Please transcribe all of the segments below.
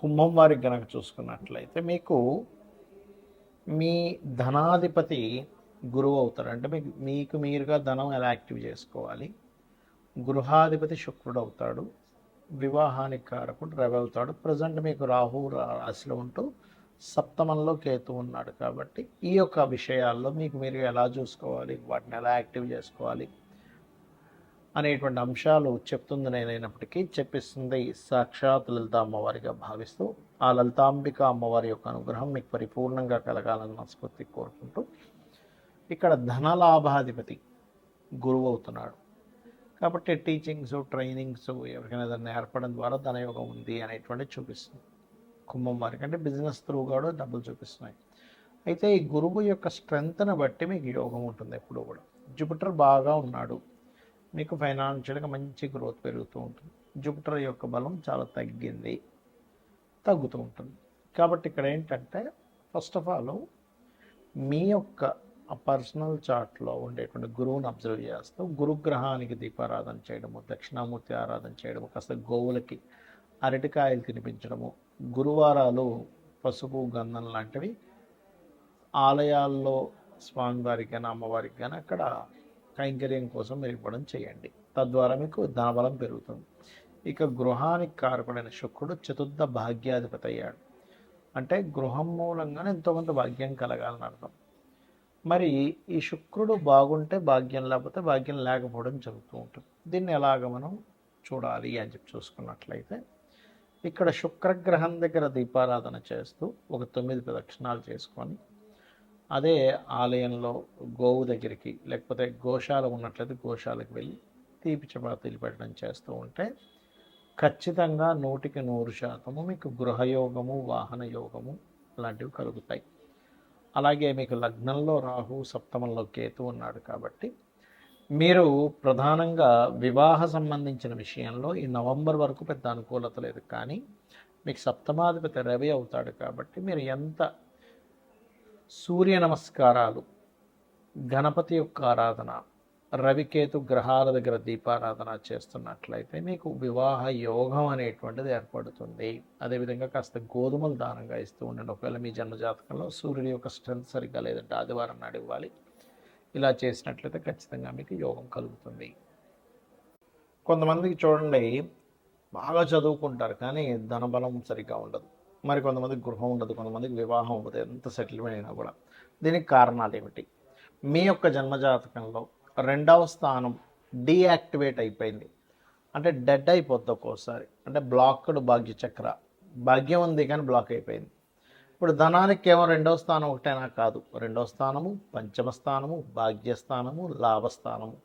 కుంభం వారికి గనక చూసుకున్నట్లయితే మీకు మీ ధనాధిపతి గురువు అవుతాడు. అంటే మీకు మీకు మీరుగా ధనం ఎలా యాక్టివ్ చేసుకోవాలి. గృహాధిపతి శుక్రుడు అవుతాడు. వివాహానికి కారకుడు రవి అవుతాడు. ప్రజెంట్ మీకు రాహు రాశిలో ఉంటూ సప్తమంలో కేతు ఉన్నాడు. కాబట్టి ఈ యొక్క విషయాల్లో మీకు మీరు ఎలా చూసుకోవాలి, వాటిని ఎలా యాక్టివ్ చేసుకోవాలి అనేటువంటి అంశాలు చెప్తుంది నేనైనప్పటికీ చెప్పిస్తుంది సాక్షాత్ లలిత అమ్మవారిగా భావిస్తూ ఆ లలితాంబిక అమ్మవారి యొక్క అనుగ్రహం మీకు పరిపూర్ణంగా కలగాలని మనస్ఫూర్తి కోరుకుంటూ ఇక్కడ ధనలాభాధిపతి గురువు అవుతున్నాడు. కాబట్టి టీచింగ్స్ ట్రైనింగ్స్ ఎవరికైనా దాన్ని ఏర్పడడం ద్వారా ధనయోగం ఉంది అనేటువంటి చూపిస్తుంది. కుంభం వారికి అంటే బిజినెస్ త్రూ కూడా డబ్బులు చూపిస్తున్నాయి. అయితే ఈ గురువు యొక్క స్ట్రెంగ్త్ని బట్టి మీకు యోగం ఉంటుంది. ఎప్పుడు కూడా జూపిటర్ బాగా ఉన్నాడు, మీకు ఫైనాన్షియల్గా మంచి గ్రోత్ పెరుగుతూ ఉంటుంది. జూపిటర్ యొక్క బలం చాలా తగ్గుతూ ఉంటుంది. కాబట్టి ఇక్కడ ఏంటంటే ఫస్ట్ ఆఫ్ ఆల్ మీ యొక్క పర్సనల్ చార్ట్లో ఉండేటువంటి గురువుని అబ్జర్వ్ చేస్తూ గురుగ్రహానికి దీపారాధన చేయడము, దక్షిణామూర్తి ఆరాధన చేయడము, కాస్త గోవులకి అరటికాయలు తినిపించడము, గురువారాలు పసుపు గంధం లాంటివి ఆలయాల్లో స్వామివారికి కానీ అమ్మవారికి కానీ అక్కడ కైంకర్యం కోసం మీరు ఇవ్వడం చేయండి. తద్వారా మీకు ధనబలం పెరుగుతుంది. ఇక గృహానికి కారకుడైన శుక్రుడు చతుర్థ భాగ్యాధిపతి అయ్యాడు. అంటే గృహం మూలంగానే ఎంతోమంది భాగ్యం కలగాలని అర్థం. మరి ఈ శుక్రుడు బాగుంటే భాగ్యం, లేకపోతే భాగ్యం లేకపోవడం జరుగుతూ ఉంటుంది. దీన్ని ఎలాగ మనం చూడాలి అని చెప్పి చూసుకున్నట్లయితే ఇక్కడ శుక్రగ్రహం దగ్గర దీపారాధన చేస్తూ ఒక 9 ప్రదక్షిణాలు చేసుకొని అదే ఆలయంలో గోవు దగ్గరికి లేకపోతే గోశాల ఉన్నట్లయితే గోశాలకు వెళ్ళి తీపి చపాతీలు పెట్టడం చేస్తూ ఉంటే ఖచ్చితంగా 100% మీకు గృహయోగము, వాహన యోగము లాంటివి కలుగుతాయి. అలాగే మీకు లగ్నంలో రాహు, సప్తమంలో కేతు ఉన్నాడు. కాబట్టి మీరు ప్రధానంగా వివాహ సంబంధించిన విషయంలో ఈ నవంబర్ వరకు పెద్ద అనుకూలత లేదు. కానీ మీకు సప్తమాధిపతి రవి అవుతాడు. కాబట్టి మీరు ఎంత సూర్య నమస్కారాలు, గణపతి యొక్క ఆరాధన, రవికేతు గ్రహాల దగ్గర దీపారాధన చేస్తున్నట్లయితే మీకు వివాహ యోగం అనేటువంటిది ఏర్పడుతుంది. అదేవిధంగా కాస్త గోధుమలు దానంగా ఇస్తూ ఉండండి. ఒకవేళ మీ జన్మజాతకంలో సూర్యుడి యొక్క స్ట్రెంత్ సరిగ్గా లేదంటే ఆదివారం నాడు ఇవ్వాలి. ఇలా చేసినట్లయితే ఖచ్చితంగా మీకు యోగం కలుగుతుంది. కొంతమందికి చూడండి బాగా చదువుకుంటారు కానీ ధనబలం సరిగ్గా ఉండదు. మరి కొంతమందికి గృహం ఉండదు, కొంతమందికి వివాహం ఉండదు, ఎంత సెటిల్మెంట్ అయినా కూడా. దీనికి కారణాలు ఏమిటి? మీ యొక్క జన్మజాతకంలో 2వ స్థానం డీయాక్టివేట్ అయిపోయింది. అంటే డెడ్ అయిపోద్ది ఒక్కోసారి. అంటే బ్లాక్డ్ భాగ్యచక్ర, భాగ్యం ఉంది కానీ బ్లాక్ అయిపోయింది. ఇప్పుడు ధనానికి కేవలం 2వ స్థానం ఒకటైనా కాదు. 2వ స్థానము, పంచమ స్థానము, భాగ్యస్థానము, లాభస్థానము,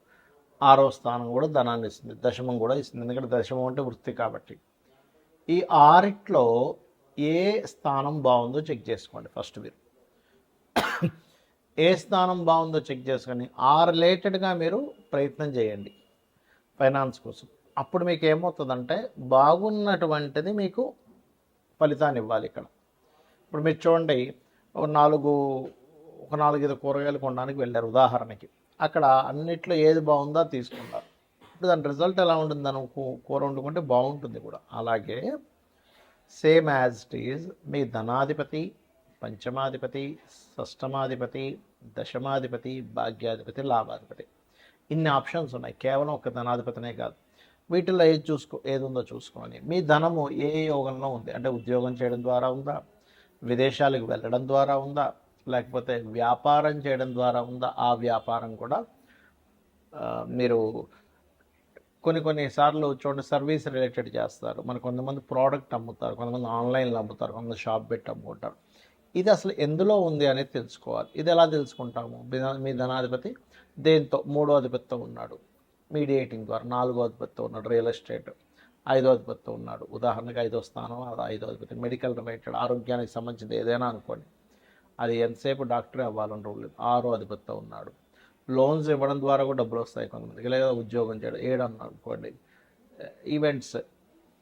6వ స్థానం కూడా ధనాన్ని ఇస్తుంది, దశమం కూడా ఇస్తుంది. ఎందుకంటే దశమం అంటే వృత్తి. కాబట్టి ఈ 6లో ఏ స్థానం బాగుందో చెక్ చేసుకోండి. ఫస్ట్ మీరు ఏ స్థానం బాగుందో చెక్ చేసుకొని ఆ రిలేటెడ్గా మీరు ప్రయత్నం చేయండి ఫైనాన్స్ కోసం. అప్పుడు మీకు ఏమవుతుందంటే బాగున్నటువంటిది మీకు ఫలితాన్ని ఇవ్వాలి. ఇక్కడ ఇప్పుడు మీరు చూడండి, ఒక 4-5 కూరగాయలు కొనడానికి వెళ్ళారు ఉదాహరణకి. అక్కడ అన్నిట్లో ఏది బాగుందో తీసుకున్నారు. ఇప్పుడు దాని రిజల్ట్ ఎలా ఉంటుంది? దాని కూర వండుకుంటే బాగుంటుంది కూడా. అలాగే సేమ్ యాజ్ ఇట్ ఈజ్ మీ ధనాధిపతి, పంచమాధిపతి, షష్టమాధిపతి, దశమాధిపతి, భాగ్యాధిపతి, లాభాధిపతి, ఇన్ని ఆప్షన్స్ ఉన్నాయి. కేవలం ఒక ధనాధిపతినే కాదు. వీటిల్లో ఏది ఉందో చూసుకోండి. మీ ధనము ఏ యోగంలో ఉంది? అంటే ఉద్యోగం చేయడం ద్వారా ఉందా, విదేశాలకు వెళ్ళడం ద్వారా ఉందా, లేకపోతే వ్యాపారం చేయడం ద్వారా ఉందా? ఆ వ్యాపారం కూడా మీరు కొన్నిసార్లు చూడండి, సర్వీస్ రిలేటెడ్ చేస్తారు. మన కొంతమంది ప్రోడక్ట్ అమ్ముతారు, కొంతమంది ఆన్లైన్లో అమ్ముతారు, కొంతమంది షాప్ పెట్టి అమ్ముకుంటారు. ఇది అసలు ఎందులో ఉంది అనేది తెలుసుకోవాలి. ఇది ఎలా తెలుసుకుంటాము? మీ ధనాధిపతి దేంతో? 3వ అధిపతితో ఉన్నాడు మీడియేటింగ్ ద్వారా, 4వ అధిపతితో ఉన్నాడు రియల్ ఎస్టేట్, 5వ అధిపతితో ఉన్నాడు ఉదాహరణకి 5వ స్థానం, 5వ అధిపతి మెడికల్ రిలేటెడ్ ఆరోగ్యానికి సంబంధించింది ఏదైనా అనుకోండి. అది ఎంతసేపు డాక్టరే అవ్వాలని రూల్ లేదు. 6వ అధిపతితో ఉన్నాడు. లోన్స్ ఇవ్వడం ద్వారా కూడా డబ్బులు వస్తాయి కొంతమందికి. లేదా ఉద్యోగం చేయడం 7 అనుకోండి. ఈవెంట్స్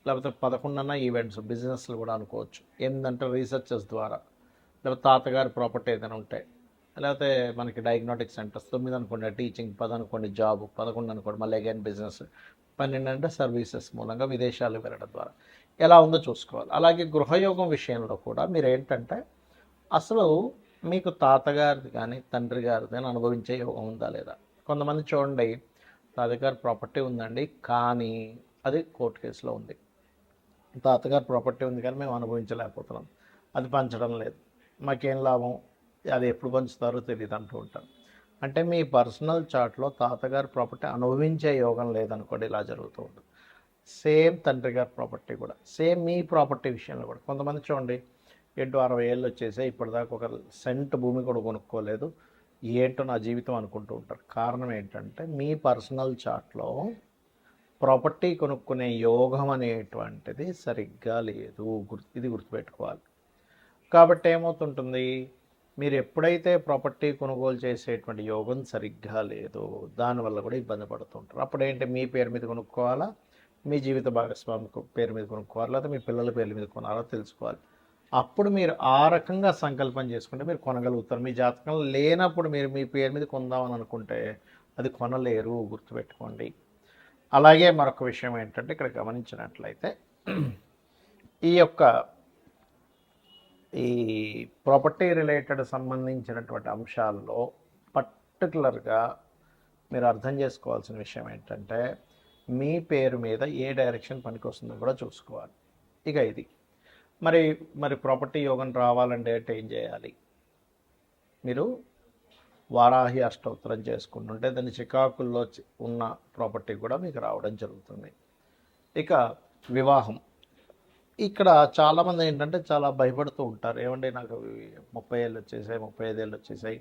లేకపోతే 11 ఈవెంట్స్, బిజినెస్లు కూడా అనుకోవచ్చు. ఏంటంటే రీసెర్చెస్ ద్వారా, లేకపోతే తాతగారి ప్రాపర్టీ ఏదైనా ఉంటాయి, లేకపోతే మనకి డయాగ్నోటిక్ సెంటర్స్. 9 అనుకోండి టీచింగ్, 10 అనుకోండి జాబ్, 11 అనుకోండి మళ్ళీ అగైన్ బిజినెస్, 12 అంటే సర్వీసెస్ మూలంగా విదేశాలకు వెళ్ళడం ద్వారా ఎలా ఉందో చూసుకోవాలి. అలాగే గృహయోగం విషయంలో కూడా మీరు ఏంటంటే అసలు మీకు తాతగారిది కానీ తండ్రి గారిది కానీ అనుభవించే యోగం ఉందా లేదా. కొంతమంది చూడండి, తాతగారి ప్రాపర్టీ ఉందండి కానీ అది కోర్టు కేసులో ఉంది, తాతగారు ప్రాపర్టీ ఉంది కానీ మేము అనుభవించలేకపోతున్నాం, అది పంచడం లేదు, మాకేం లాభం, అది ఎప్పుడు పంచుతారో తెలియదు అంటూ ఉంటారు. అంటే మీ పర్సనల్ చార్ట్లో తాతగారి ప్రాపర్టీ అనుభవించే యోగం లేదనుకోండి, ఇలా జరుగుతూ ఉంటుంది. సేమ్ తండ్రి గారి ప్రాపర్టీ కూడా, సేమ్ మీ ప్రాపర్టీ విషయంలో కూడా కొంతమంది చూడండి, ఏంటో 60 ఏళ్ళు వచ్చేసాయి ఇప్పటిదాకా ఒక సెంట్ భూమి కూడా కొనుక్కోలేదు, ఏంటో నా జీవితం అనుకుంటూ ఉంటారు. కారణం ఏంటంటే మీ పర్సనల్ చార్ట్లో ప్రాపర్టీ కొనుక్కునే యోగం అనేటువంటిది సరిగ్గా లేదు, ఇది గుర్తుపెట్టుకోవాలి. కాబట్టి ఏమవుతుంటుంది, మీరు ఎప్పుడైతే ప్రాపర్టీ కొనుగోలు చేసేటువంటి యోగం సరిగ్గా లేదు, దానివల్ల కూడా ఇబ్బంది పడుతుంటారు. అప్పుడు ఏంటి, మీ పేరు మీద కొనుక్కోవాలా, మీ జీవిత భాగస్వామి పేరు మీద కొనుక్కోవాలా, లేదా మీ పిల్లల పేర్ల మీద కొనాలో తెలుసుకోవాలి. అప్పుడు మీరు ఆ రకంగా సంకల్పం చేసుకుంటే మీరు కొనగలుగుతారు. మీ జాతకంలో లేనప్పుడు మీరు మీ పేరు మీద కొందామని అనుకుంటే అది కొనలేరు, గుర్తుపెట్టుకోండి. అలాగే మరొక విషయం ఏంటంటే, ఇక్కడ గమనించినట్లయితే ఈ యొక్క ఈ ప్రాపర్టీ రిలేటెడ్ సంబంధించినటువంటి అంశాల్లో పర్టికులర్గా మీరు అర్థం చేసుకోవాల్సిన విషయం ఏంటంటే, మీ పేరు మీద ఏ డైరెక్షన్ పనికి వస్తుందో కూడా చూసుకోవాలి. ఇక ఇది మరి ప్రాపర్టీ యోగం రావాలంటే ఏం చేయాలి, మీరు వారాహి అష్టోత్తరం చేసుకుంటుంటే దాని చికాకుల్లో ఉన్న ప్రాపర్టీ కూడా మీకు రావడం జరుగుతుంది. ఇక వివాహం, ఇక్కడ చాలామంది ఏంటంటే చాలా భయపడుతూ ఉంటారు, ఏమంటే నాకు 30 ఏళ్ళు వచ్చేసాయి, 35 ఏళ్ళు వచ్చేసాయి,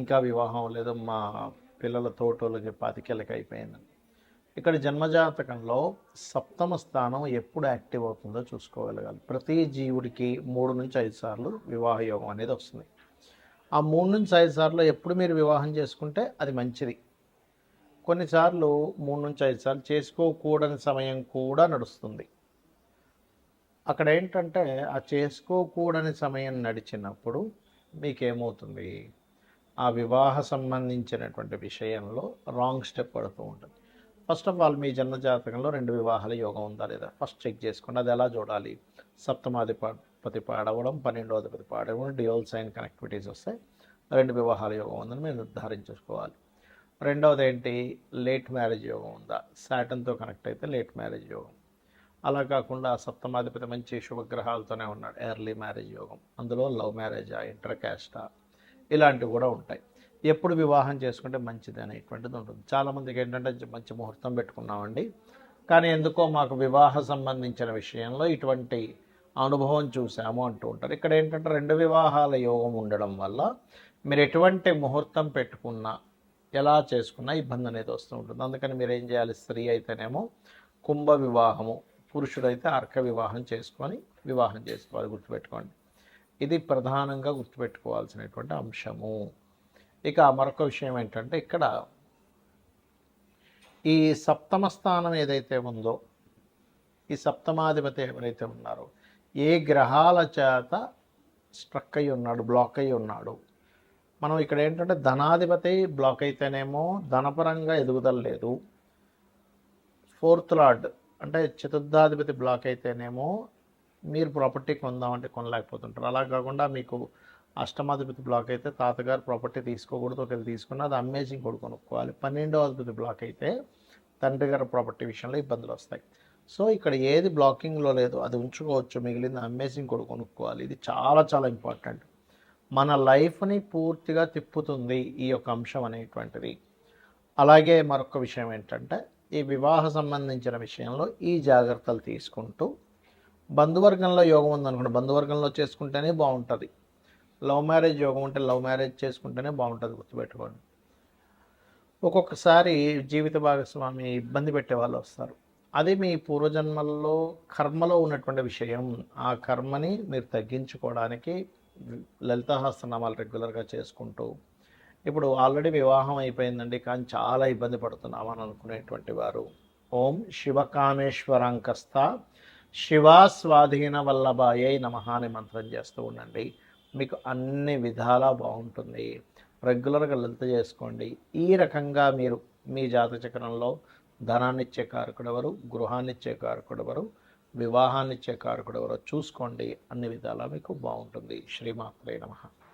ఇంకా వివాహం లేదు, మా పిల్లల తోటోళ్ళకి 25 ఏళ్ళకి అయిపోయిందని. ఇక్కడ జన్మజాతకంలో సప్తమ స్థానం ఎప్పుడు యాక్టివ్ అవుతుందో చూసుకోగలగాలి. ప్రతి జీవుడికి 3 నుంచి 5 సార్లు వివాహ యోగం అనేది వస్తుంది. ఆ 3 నుంచి 5 సార్లు ఎప్పుడు మీరు వివాహం చేసుకుంటే అది మంచిది. కొన్నిసార్లు 3 నుంచి 5 సార్లు చేసుకోకూడని సమయం కూడా నడుస్తుంది. అక్కడ ఏంటంటే ఆ చేసుకోకూడని సమయం నడిచినప్పుడు మీకేమవుతుంది, ఆ వివాహ సంబంధించినటువంటి విషయంలో రాంగ్ స్టెప్ పడుతూ ఉంటుంది. ఫస్ట్ ఆఫ్ ఆల్ మీ జన్మజాతకంలో 2 వివాహాల యోగం ఉందా లేదా ఫస్ట్ చెక్ చేసుకోండి. అది ఎలా చూడాలి, సప్తమాధిపతి పాడవడం, 12వ అధిపతి పాడవడం, డ్యూయల్ సైన్ కనెక్టివిటీస్ వస్తాయి, 2 వివాహాల యోగం ఉందని మీరు నిర్ధారించుకోవాలి. రెండవది ఏంటి, లేట్ మ్యారేజ్ యోగం ఉందా, సాటర్న్తో కనెక్ట్ అయితే లేట్ మ్యారేజ్ యోగం. అలా కాకుండా సప్తమాధిపతి మంచి శుభగ్రహాలతోనే ఉన్నాడు, ఎర్లీ మ్యారేజ్ యోగం, అందులో లవ్ మ్యారేజా, ఇంటర్ క్యాస్టా, ఇలాంటివి కూడా ఉంటాయి. ఎప్పుడు వివాహం చేసుకుంటే మంచిది అనేటువంటిది ఉంటుంది. చాలామందికి ఏంటంటే మంచి ముహూర్తం పెట్టుకున్నామండి, కానీ ఎందుకో మాకు వివాహ సంబంధించిన విషయంలో ఇటువంటి అనుభవం చూసాము అంటూ ఉంటారు. ఇక్కడ ఏంటంటే 2 వివాహాల యోగం ఉండడం వల్ల మీరు ఎటువంటి ముహూర్తం పెట్టుకున్నా, ఎలా చేసుకున్నా ఇబ్బంది అనేది వస్తూ ఉంటుంది. అందుకని మీరు ఏం చేయాలి, స్త్రీ అయితేనేమో కుంభ వివాహము, పురుషుడైతే అర్క వివాహం చేసుకొని వివాహం చేసుకోవాలి, గుర్తుపెట్టుకోండి. ఇది ప్రధానంగా గుర్తుపెట్టుకోవాల్సినటువంటి అంశము. ఇక మరొక విషయం ఏంటంటే, ఇక్కడ ఈ సప్తమ స్థానం ఏదైతే ఉందో, ఈ సప్తమాధిపతి ఎవరైతే ఉన్నారో, ఏ గ్రహాల చేత స్ట్రక్ అయి ఉన్నాడు, బ్లాక్ అయి ఉన్నాడు. మనం ఇక్కడ ఏంటంటే ధనాధిపతి బ్లాక్ అయితేనేమో ధనపరంగా ఎదుగుదల లేదు, 4th లార్డ్ అంటే చతుర్థాధిపతి బ్లాక్ అయితేనేమో మీరు ప్రాపర్టీ కొందామంటే కొనలేకపోతుంటారు. అలా కాకుండా మీకు అష్టమాధిపతి బ్లాక్ అయితే తాతగారు ప్రాపర్టీ తీసుకోకూడదు, ఒకవేళ తీసుకున్న అది అమ్మేసి ఇంకోటి కొనుక్కోవాలి. 12వ అధిపతి బ్లాక్ అయితే తండ్రి గారి ప్రాపర్టీ విషయంలో ఇబ్బందులు వస్తాయి. సో ఇక్కడ ఏది బ్లాకింగ్లో లేదో అది ఉంచుకోవచ్చు, మిగిలింది అమ్మేసి ఇంకోటి కొనుక్కోవాలి. ఇది చాలా చాలా ఇంపార్టెంట్, మన లైఫ్ని పూర్తిగా తిప్పుతుంది ఈ యొక్క అంశం అనేటువంటిది. అలాగే మరొక విషయం ఏంటంటే, ఈ వివాహ సంబంధించిన విషయంలో ఈ జాగ్రత్తలు తీసుకుంటూ, బంధువర్గంలో యోగం ఉందనుకోండి, బంధువర్గంలో చేసుకుంటేనే బాగుంటుంది. లవ్ మ్యారేజ్ యోగం ఉంటే లవ్ మ్యారేజ్ చేసుకుంటేనే బాగుంటుంది, గుర్తుపెట్టుకోండి. ఒక్కొక్కసారి జీవిత భాగస్వామి ఇబ్బంది పెట్టే వాళ్ళు వస్తారు, అది మీ పూర్వజన్మల్లో కర్మలో ఉన్నటువంటి విషయం. ఆ కర్మని మీరు తగ్గించుకోవడానికి లలితాసహస్రనామాలు రెగ్యులర్గా చేసుకుంటూ, ఇప్పుడు ఆల్రెడీ వివాహం అయిపోయిందండి కానీ చాలా ఇబ్బంది పడుతున్నామని అనుకునేటువంటి వారు ఓం శివకామేశ్వరాంకస్థ శివా స్వాధీన వల్లభాయై నమః అని మంత్రం చేస్తూ ఉండండి, మీకు అన్ని విధాలా బాగుంటుంది. రెగ్యులర్గా లలిత చేసుకోండి. ఈ రకంగా మీరు మీ జాతచక్రంలో ధనాన్నిచ్చే కారకుడు ఎవరు, గృహాన్నిచ్చే కారకుడు ఎవరు, వివాహాన్నిచ్చే కారకుడు ఎవరో చూసుకోండి. అన్ని విధాలా మీకు బాగుంటుంది. శ్రీమాత్రే నమః.